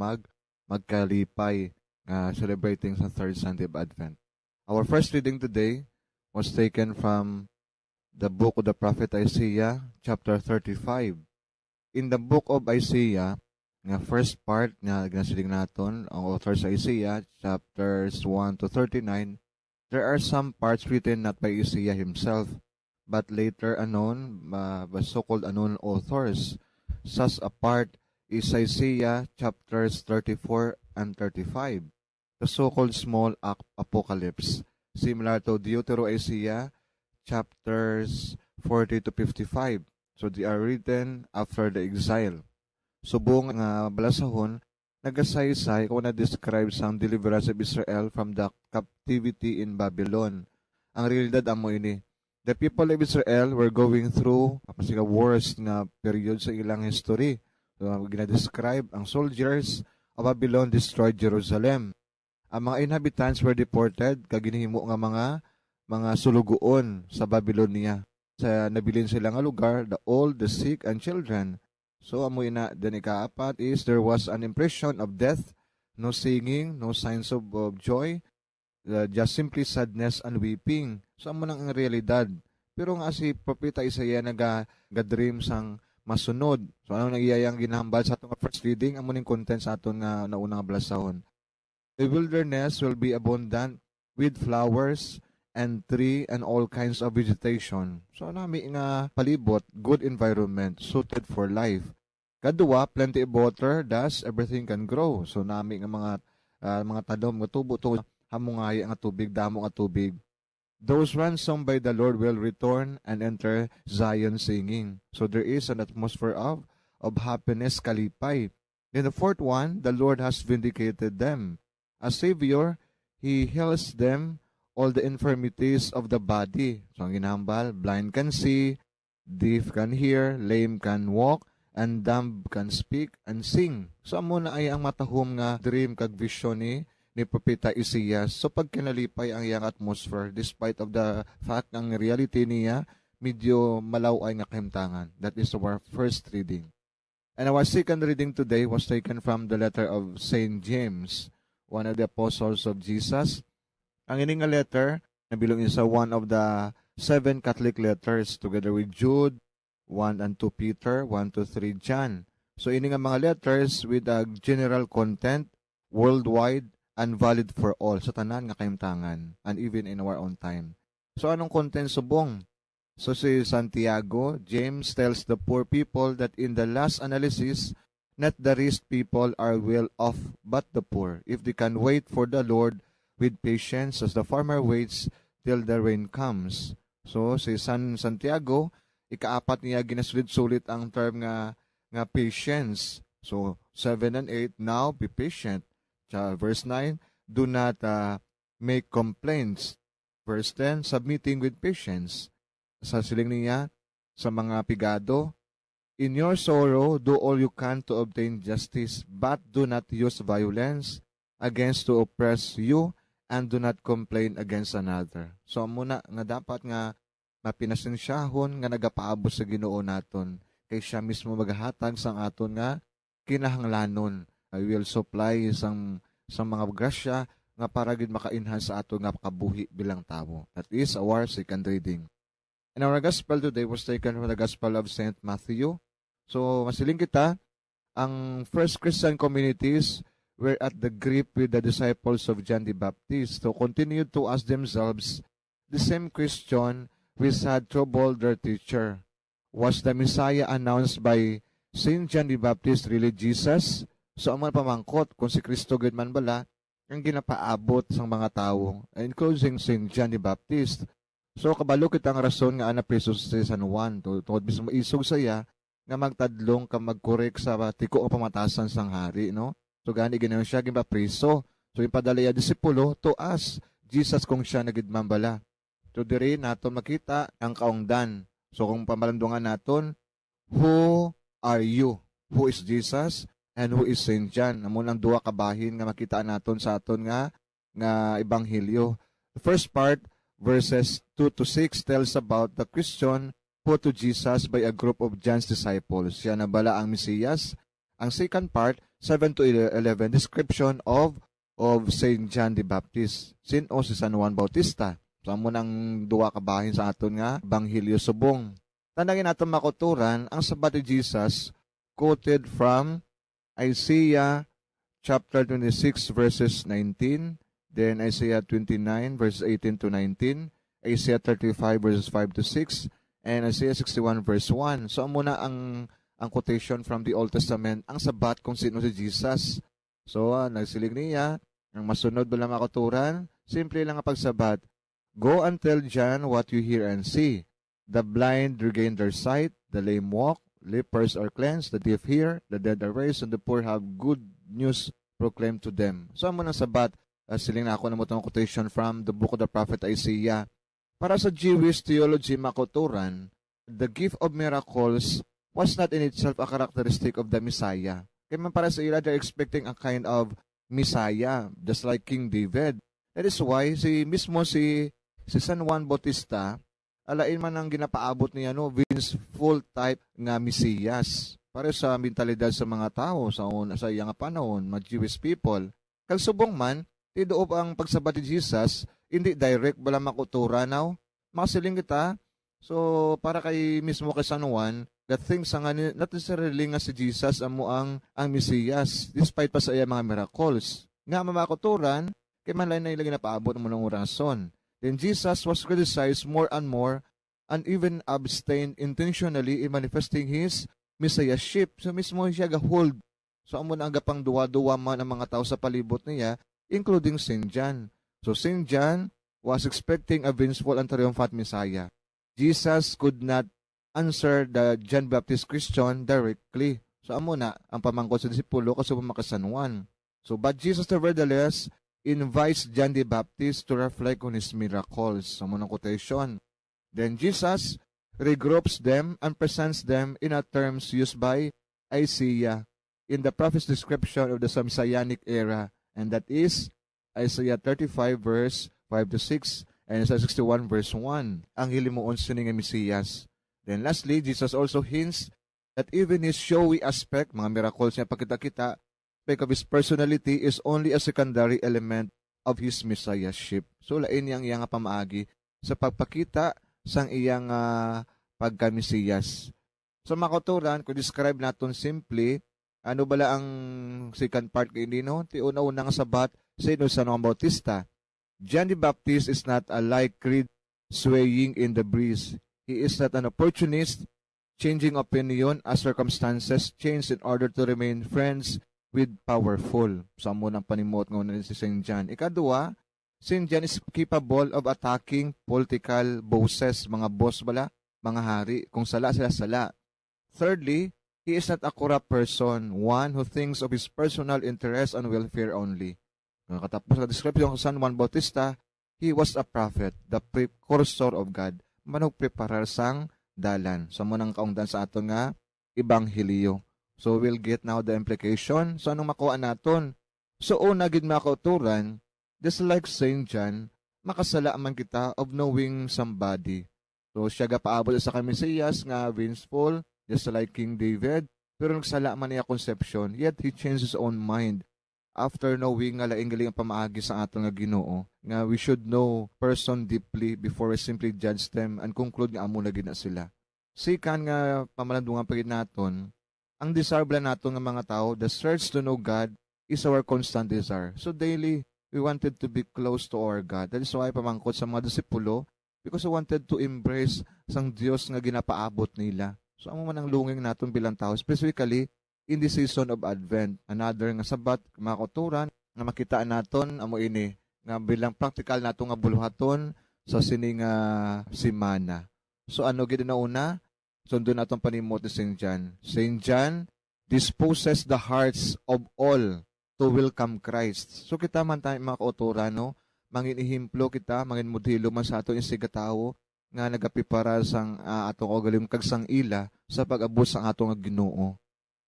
magkalipay nga celebrating sa third Sunday of Advent. Our first reading today was taken from the book of the prophet Isaiah, chapter 35. In the book of Isaiah, nga first part nga ginasiling naton, ang author sa Isaiah, chapters 1 to 39, there are some parts written not by Isaiah himself, but later anon, by so-called unknown authors. Such a part is Isaiah chapters 34 and 35, the so-called small apocalypse, similar to Deutero-Isaiah chapters 40 to 55. So they are written after the exile. Subong nga balasahon, nagasaysay kung na-describe sang deliverance of Israel from the captivity in Babylon. Ang realidad amo ini. The people of Israel were going through kasi worst nga period sa ilang history. So, gina-describe ang soldiers of Babylon destroyed Jerusalem. Ang mga inhabitants were deported kaginhimo nga mga sulugoon sa Babylonia. Sa nabilin sila nga lugar, the old, the sick, and children. So amoy na din ikaapat is there was an impression of death, no singing, no signs of joy, just simply sadness and weeping. So amo nang ang realidad. Pero nga si Propeta Isaiah naga-dream sang masunod. So ano nang iyayang ginahambal sa atong first reading, amo ning content sa aton nga naunang blasahon. The wilderness will be abundant with flowers and tree and all kinds of vegetation. So nami nga palibot, good environment suited for life. Kadua, plenty of water, thus everything can grow. So nami nga mga tanom nga tubo to hamungay nga tubig, damo nga tubig. Those ransomed by the Lord will return and enter Zion singing. So there is an atmosphere of happiness, kalipay. Then the fourth one, the Lord has vindicated them. As Savior, He heals them all the infirmities of the body. So ang ginahambal, blind can see, deaf can hear, lame can walk, and dumb can speak and sing. So amo na ay ang matahom nga dream kag vision ni Propeta Isaiah. So pag kinalipay ang iyang atmosphere, despite of the fact ang reality niya, medyo malaw ay nga kahimtangan. That is our first reading. And our second reading today was taken from the letter of Saint James, one of the apostles of Jesus. Ang ining nga letter, nabilong isa one of the 7 Catholic letters together with Jude, 1 and 2 Peter, 1 to 3 John. So ini nga mga letters with a general content, worldwide, and valid for all sa tanan nga kahimtangan, and even in our own time. So anong content subong? So si Santiago, James tells the poor people that in the last analysis, not the rich people are well off, but the poor, if they can wait for the Lord with patience as the farmer waits till the rain comes. So si Santiago, ikaapat niya ginasulit-sulit ang term nga patience. So 7 and 8, now be patient. Verse 9, do not make complaints. Verse 10, submitting with patience. Sa siling niya, sa mga pigado, in your sorrow, do all you can to obtain justice, but do not use violence against to oppress you, and do not complain against another. So muna nga dapat nga mapinasensyahon nga nagapaabot sa Ginoo naton, kay siya mismo maghatag sang aton nga kinahanglanon. I will supply sang mga grasya nga para gid maka-enhance sa aton nga kabuhi bilang tawo. That is our second reading. And our gospel today was taken from the Gospel of St. Matthew. So masiling kita, ang first Christian communities were at the grip with the disciples of John the Baptist, who continued to ask themselves the same question which had troubled their teacher. Was the Messiah announced by Saint John the Baptist really Jesus? So ang mga pamangkot, kung si Kristo gid man bala, ang ginapaabot sang mga tao, including Saint John the Baptist. So kabalo kitang rason nga ana preso sa San Juan, tungod mismo isog saya, nga magtadlong ka magkorek sa tiko o pamatasan sang hari, no? So gani ginayon siya gipapriso. So ipadala ya disipulo to ask Jesus kung siya nagidmambala. So diri naton makita ang kaungdan. So kung pamalandungan naton, who are you? Who is Jesus and who is Saint John? Amo nang duha ka bahin nga makita naton sa aton nga ebanghelyo. The first part, verses 2 to 6 tells about the question put to Jesus by a group of John's disciples. Siya na bala ang Mesiyas. Ang second part, 7 to 11, description of Saint John the Baptist. Sino si San Juan Bautista? So, amo nang duwa kabahin sa aton nga Ebanghelyo subong. Tandangin natin makuturan, ang sabat ni Jesus quoted from Isaiah chapter 26 verses 19, then Isaiah 29 verses 18 to 19, Isaiah 35 verses 5 to 6, and Isaiah 61 verse 1. So, amo na ang quotation from the Old Testament, ang sabat kung sino si Jesus. So, nagsilig niya, ang masunod ba lang makuturan, simple lang ang pagsabat. Go and tell John what you hear and see. The blind regain their sight, the lame walk, lepers are cleansed, the deaf hear, the dead are raised, and the poor have good news proclaimed to them. So amo nang sabat, siling na ako na mo itong quotation from the book of the prophet Isaiah. Para sa Jewish theology makuturan, the gift of miracles was not in itself a characteristic of the Messiah. Kaya man para sa ila, they're expecting a kind of Messiah, just like King David. That is why si San Juan Bautista, alain man ang ginapaabot niya, no, vengeful type nga Mesiyas. Para sa mentalidad sa mga tao sa iyang panahon, mga Jewish people. Kalsubong man, tidoob ang pagsabat ni Jesus, hindi direct bala makutura now. Makasiling kita, so para kay mismo kay San Juan, that things nga not necessarily nga si Jesus amo ang Mesiyas, despite pa sa iya mga miracles. Nga mamakuturan, kay man na ilagay na paabot mo ng rason. Then Jesus was criticized more and even abstained intentionally in manifesting his messiahship. So mismo siya gahold. So amo na ang gapang duwa-duwa man ang mga tao sa palibot niya, including Saint John. So Saint John was expecting a vengeful and triumphant Messiah. Jesus could not answer the John Baptist question directly. So amo na ang pamangkot sa disipulo kasi San Juan. So but Jesus nevertheless invites John the Baptist to reflect on his miracles. So amo ng quotation. Then Jesus regroups them and presents them in a terms used by Isaiah in the prophet's description of the Messianic era, and that is Isaiah 35 verse 5 to 6 and Isaiah 61 verse 1. Ang hilimuon sining nga Mesiyas. Then lastly, Jesus also hints that even his showy aspect, mga miracles niya pakita-kita, aspect of his personality is only a secondary element of his messiahship. So lain niyang iyang pamaagi sa pagpakita sang iyang pagka-Mesiyas. So makuturan, kung describe natin simply, ano bala ang second part kay Nino? Ti una-una nga sabat sa San Juan Bautista. John the Baptist is not a light reed swaying in the breeze. He is not an opportunist, changing opinion as circumstances change in order to remain friends with powerful. Samo ng panimot ng si St. John. Ikadua, St. John is capable of attacking political bosses, mga boss bala, mga hari, kung sala sila sala. Thirdly, he is not a corrupt person, one who thinks of his personal interest and welfare only. Katapos sa description ng San Juan Bautista, he was a prophet, the precursor of God, manog preparar sang dalan. Sa munang kaungdan sa ato nga Ebanghelyo. So we'll get now the implication. So anong makuha naton? So una gid makauturan, just like Saint John, makasala man kita of knowing somebody. So siya gapaabot sa Mesiyas nga vengeful, just like King David, pero nagsala man niya conception, yet he changed his own mind after knowing nga laing-galing ang pamaagi sa ato nga Ginoo, nga we should know person deeply before we simply judge them and conclude nga amo na gid na sila. Sikan nga pamalandungan pagid naton, ang desire nato nga mga tao, the search to know God is our constant desire. So daily, we wanted to be close to our God. That is why pamangkot sa mga disipulo, because we wanted to embrace sang Dios nga ginapaabot nila. So amo man ang lunging naton bilang tao, specifically in the season of Advent. Another nga sabat, mga kauturan, nga makita naton amo ini, nga bilang practical nato nga buluhaton sa sining simana. So ano gid na una? Sundo natong panimot ni St. John. St. John disposes the hearts of all to welcome Christ. So kita man tayo mga kauturan, no? Mangin ihimplo kita, mangin modelo man sa ato insigatao nga nagapipara sang atong ogalim kag sang ila sa pag-abot sang atong Ginoo.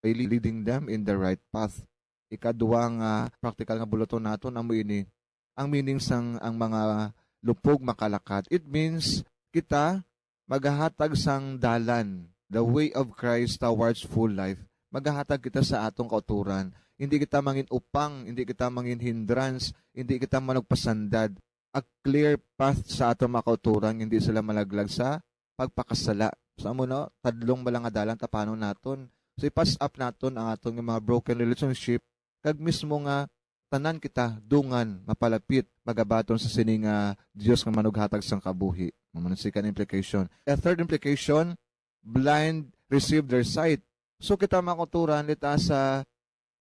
By leading them in the right path. Ikaduang practical nga bulaton naton amo ini. Ang meaning sang ang mga lupog makalakat. It means kita maghahatag sang dalan, the way of Christ towards full life. Maghahatag kita sa atong kauturan. Hindi kita mangin upang, hindi kita mangin hindrance, hindi kita managpasandad. A clear path sa atong mga kauturan, hindi sila malaglag sa pagpakasala. Sa mo no, tadlong balang adalan tapano naton. So i-pass up naton ang atong mga broken relationship, kag mismo nga tanan kita dungan mapalapit magabaton sa sining Dios nga manughatag sang kabuhi. Second implication. A third implication, blind receive their sight. So kita makuturan lita sa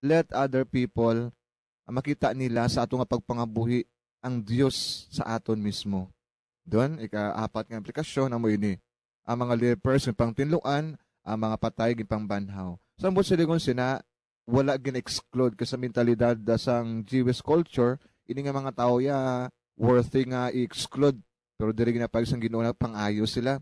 let other people makita nila sa atong pagpangabuhi ang Dios sa aton mismo. Doon, ika-apat nga implikasyon amo ini. Ang mga lepers ng pangtinluan, ang mga patay gipang banhaw. Sambot sila kung sina wala gina-exclude kasi mentalidad sang Jewish culture, ini nga mga tao ya worthy nga i-exclude. Pero diri ginapag sang Ginoo na pang-ayo sila.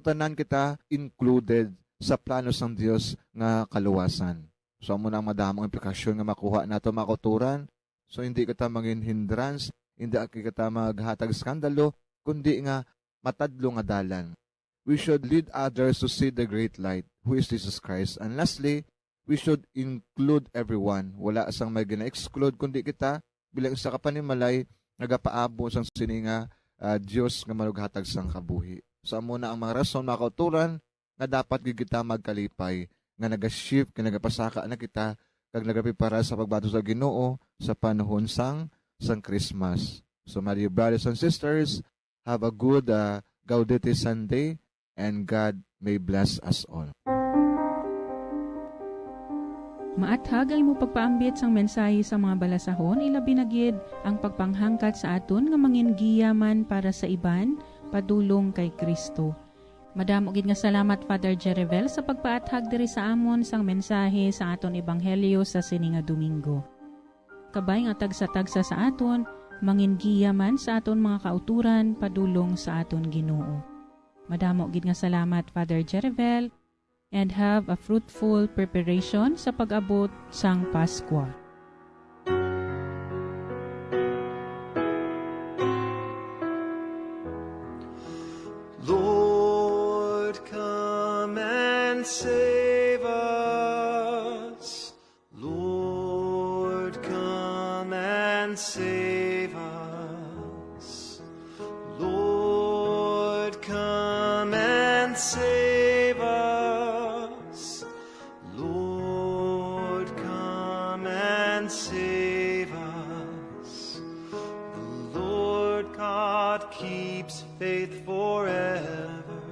Tanan kita included sa plano sang Dios nga kaluwasan. So amo nang madamong implikasyon nga makuha nato makuturan. So hindi kita mangin hindrance, hindi kita maghatag skandalo, kundi nga matadlo nga dalan. We should lead others to see the great light, who is Jesus Christ. And lastly, we should include everyone. Wala sang may gina-exclude, kundi kita bilang isa ka panimalay nagapaabo sang sininga Diyos nga manughatag sang kabuhi. So amo na ang mga rason, mga kauturan nga dapat kita magkalipay, nga naga-shift, nga nagapasaka na kita, kag nagapipara sa pagbato sa Ginoo sa panahon sang Christmas. So my dear brothers and sisters, have a good Gaudete Sunday, and God may bless us all. Maathag ang imo pagpaambit sang mensahe sa mga balasahon, ilabi na gid ang pagpanghangkat sa aton nga mangingiyaman para sa iban, padulong kay Kristo. Madamo gid nga salamat Father Jerivel sa pagpaathag diri sa amon sang mensahe sa aton ebanghelyo sa sininga Domingo. Kabay nga tagsa-tagsa sa aton, mangingiyaman sa aton mga kauturan, padulong sa aton Ginoo. Madamo gid nga salamat Father Jerivel, and have a fruitful preparation sa pag-abot sang Paskwa. Lord, come and save us. Lord, come and save us. Lord, come and save us. Save us. The Lord God keeps faith forever,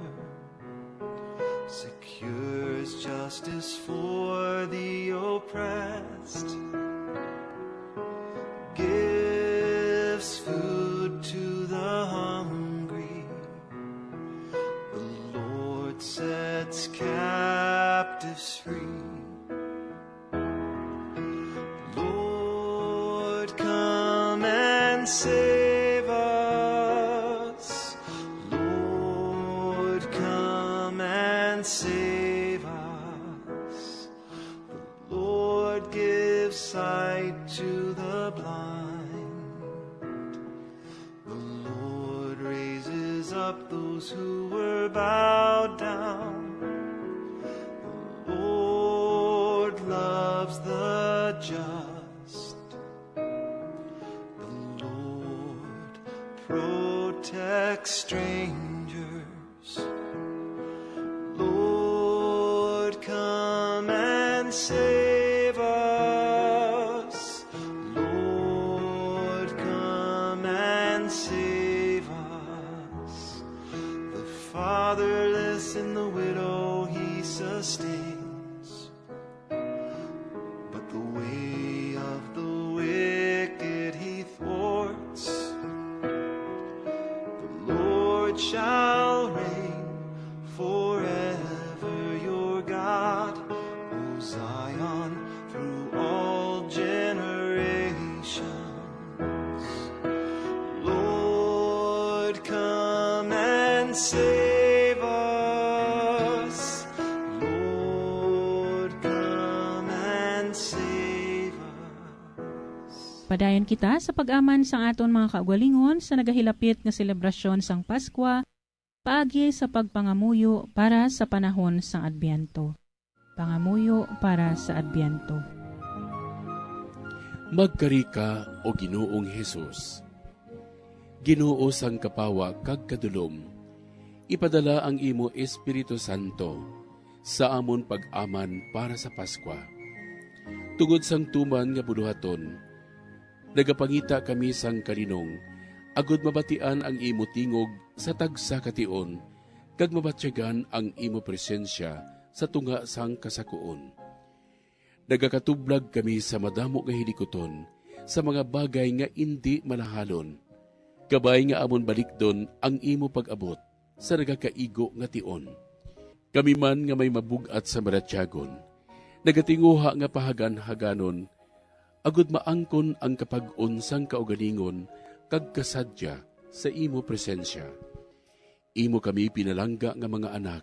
secures justice for the oppressed, gives food to the hungry. The Lord sets captives free. Save us, Lord, come and save us. The Lord gives sight to the blind. The Lord raises up those who were bowed down. The Lord loves the just. Protect strangers. Lord, come and save us. Lord, come and save us. The fatherless and the widow he sustains, but the way of the wicked he thwarts. Shall reign forever, your God, O Zion, through all generations. Lord, come and save us. Lord, come and save us. Padayon kita sa pag-aman sang aton mga kaugalingon sa nagahilapit nga selebrasyon sang Paskwa, paagi sa pagpangamuyo para sa panahon sang Adbyento. Pangamuyo para sa Adbyento. Magkari ka o Ginoong Hesus. Ginoo sang kapawa kag kadulom, ipadala ang imo Espiritu Santo sa amon pag-aman para sa Paskwa. Tungod sang tuman nga buduhaton, nagapangita kami sang kalinong, agud mabatian ang imo tingog sa tagsa kation, kag mabatyagan ang imo presensya sa tunga sang kasakuon. Nagakatublag kami sa madamo nga hilikoton, sa mga bagay nga indi malahalon, kabay nga amon balikdon ang imo pag-abot sa nagakaigo nga tion. Kami man nga may mabugat sa maratyagon, Nagatinguha nga pahagan-haganon, agud maangkon ang kapag-unsang kaugalingon kag kasadya sa imo presensya. Imo kami pinalangga nga mga anak,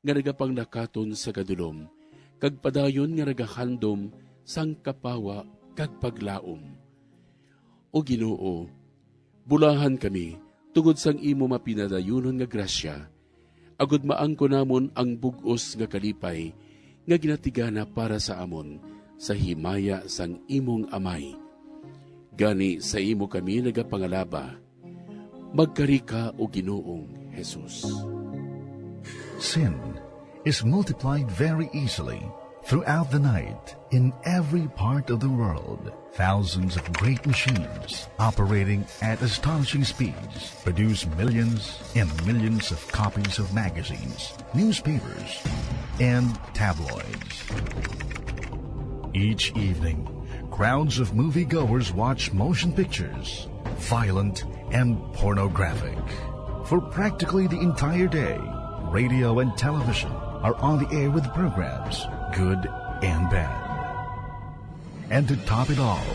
nga nagapangnakaton sa kadulom, kag padayon nga nagahandom sang kapawa kag paglaom. O Ginoo, bulahan kami tungod sang imo mapinadayunon nga grasya, agud maangko namon ang bug-os nga kalipay nga ginatigana para sa amon sa himaya sang imong amay. Gani sa imo kami nagapangalaba, magkari ka o Ginoong Jesus. Sin is multiplied very easily throughout the night in every part of the world. Thousands of great machines operating at astonishing speeds produce millions and millions of copies of magazines, newspapers, and tabloids. Each evening, crowds of moviegoers watch motion pictures, violent and pornographic. For practically the entire day, radio and television are on the air with programs, good and bad. And to top it all,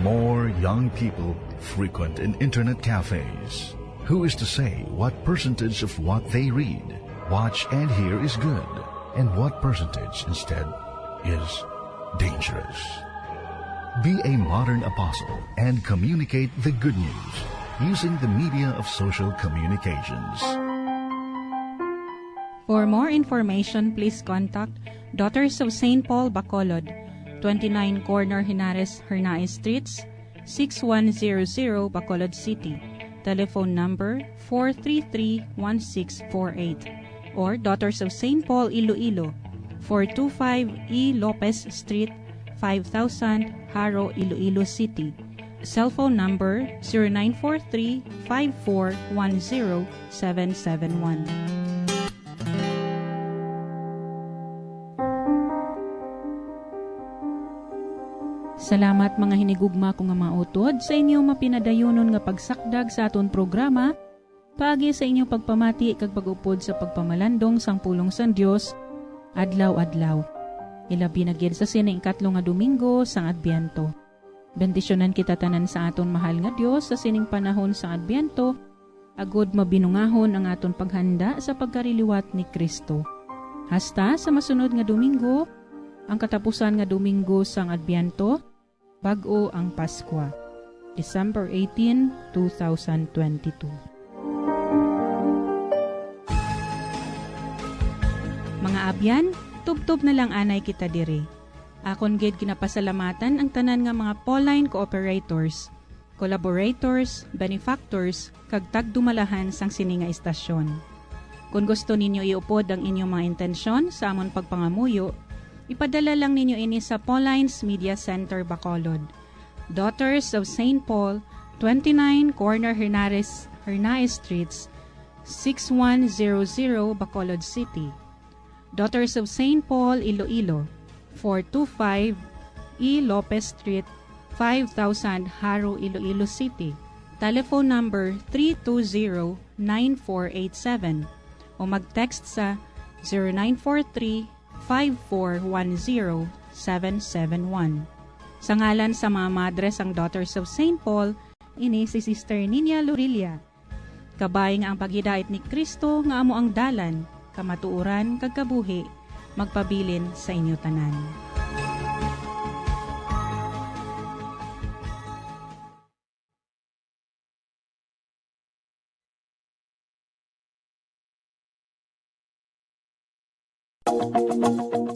more young people frequent in internet cafes. Who is to say what percentage of what they read, watch, and hear is good, and what percentage instead is dangerous? Be a modern apostle and communicate the good news using the media of social communications. For more information, please contact Daughters of St. Paul, Bacolod, 29 Corner Henares, Hernaez Streets, 6100 Bacolod City. Telephone number 433-1648. Or Daughters of St. Paul, Iloilo, 425 E. Lopez Street, 5000 Haro, Iloilo City. Cellphone number 0943-5410-771. Salamat mga hinigugma ko nga mautod sa inyo mapinadayonon nga pagsakdag sa aton programa, paagi sa inyo pagpamati kag pag-upod sa pagpamalandong sang pulong sang Dios adlaw-adlaw. Ilabi na gyud sa sining ikatlo nga Domingo sang Adbyento. Bendisyonan kita tanan sa aton mahal nga Dios sa sining panahon sang Adbyento, agud mabinungahon ang aton paghanda sa pagkariliwat ni Kristo. Hasta sa masunod nga Domingo, ang katapusan nga Domingo sang Adbyento, bag-o ang Paskwa, December 18, 2022. Mga abyan, tubtob na lang anay kita diri. Akon gid kinapasalamatan ang tanan nga mga Pauline cooperators, collaborators, benefactors, kag tagdumalahan sang sini nga istasyon. Kung gusto ninyo iupod ang inyong mga intensyon sa amon pagpangamuyo, ipadala lang ninyo ini sa Pauline's Media Center, Bacolod. Daughters of St. Paul, 29 Corner Henares Streets, 6100 Bacolod City. Daughters of St. Paul, Iloilo, 425 E. Lopez Street, 5000 Haro, Iloilo City. Telephone number 320-9487 o mag-text sa 0943-5410-771. Sa ngalan sa mga madres ang Daughters of St. Paul, ini si Sister Nina Lorilla. Kabay nga ang paghidait ni Kristo nga amo ang dalan, kamatuuran kag kabuhi, magpabilin sa inyo tanan.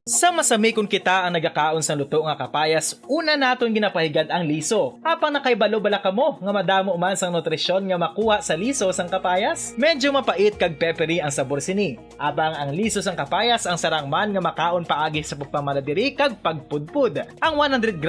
Sa masami kung kita ang nagakaon sa luto nga kapayas, una naton ginapahigad ang liso. Apang nakaibalo bala kamo nga madamo man sang nutrisyon nga makuha sa liso sang kapayas? Medyo mapait kag peppery ang sabor sini. Abang ang liso sang kapayas ang sarang man nga makaon paagi sa pagpamaladiri kag pagpudpud. Ang 100 grams